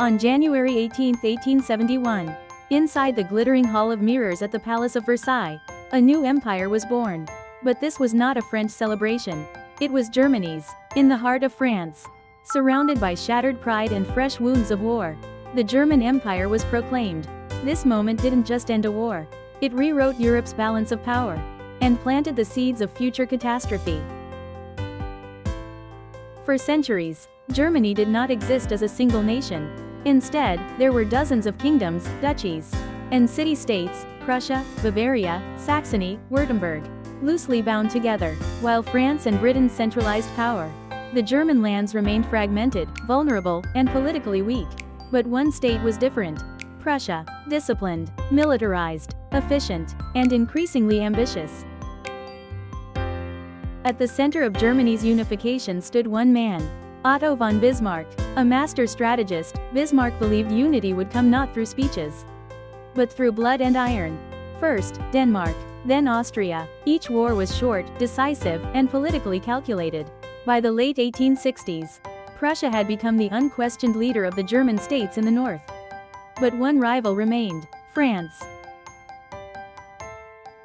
On January 18, 1871, inside the glittering Hall of Mirrors at the Palace of Versailles, a new empire was born. But this was not a French celebration. It was Germany's, in the heart of France. Surrounded by shattered pride and fresh wounds of war, the German Empire was proclaimed. This moment didn't just end a war. It rewrote Europe's balance of power and planted the seeds of future catastrophe. For centuries, Germany did not exist as a single nation. Instead, there were dozens of kingdoms, duchies, and city-states, Prussia, Bavaria, Saxony, Württemberg, loosely bound together, while France and Britain centralized power. The German lands remained fragmented, vulnerable, and politically weak. But one state was different. Prussia, disciplined, militarized, efficient, and increasingly ambitious. At the center of Germany's unification stood one man, Otto von Bismarck. A master strategist, Bismarck believed unity would come not through speeches, but through blood and iron. First, Denmark, then Austria. Each war was short, decisive, and politically calculated. By the late 1860s, Prussia had become the unquestioned leader of the German states in the north. But one rival remained, France.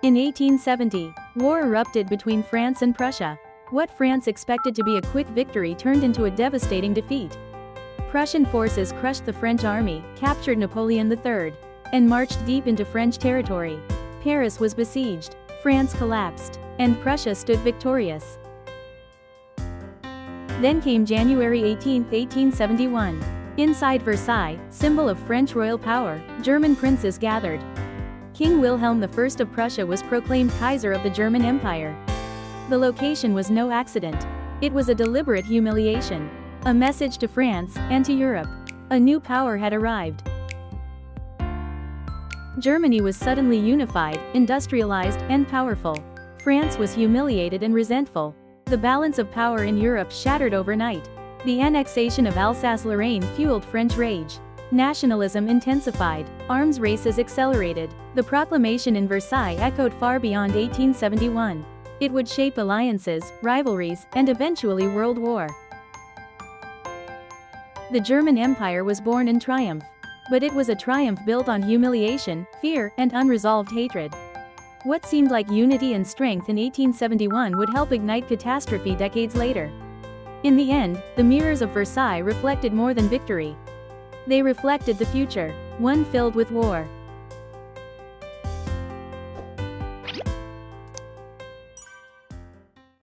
In 1870, war erupted between France and Prussia. What France expected to be a quick victory turned into a devastating defeat. Prussian forces crushed the French army, captured Napoleon III, and marched deep into French territory. Paris was besieged, France collapsed, and Prussia stood victorious. Then came January 18, 1871. Inside Versailles, symbol of French royal power, German princes gathered. King Wilhelm I of Prussia was proclaimed Kaiser of the German Empire. The location was no accident. It was a deliberate humiliation. A message to France and to Europe. A new power had arrived. Germany was suddenly unified, industrialized, and powerful. France was humiliated and resentful. The balance of power in Europe shattered overnight. The annexation of Alsace-Lorraine fueled French rage. Nationalism intensified. Arms races accelerated. The proclamation in Versailles echoed far beyond 1871. It would shape alliances, rivalries, and eventually world war. The German Empire was born in triumph. But it was a triumph built on humiliation, fear, and unresolved hatred. What seemed like unity and strength in 1871 would help ignite catastrophe decades later. In the end, the mirrors of Versailles reflected more than victory. They reflected the future, one filled with war.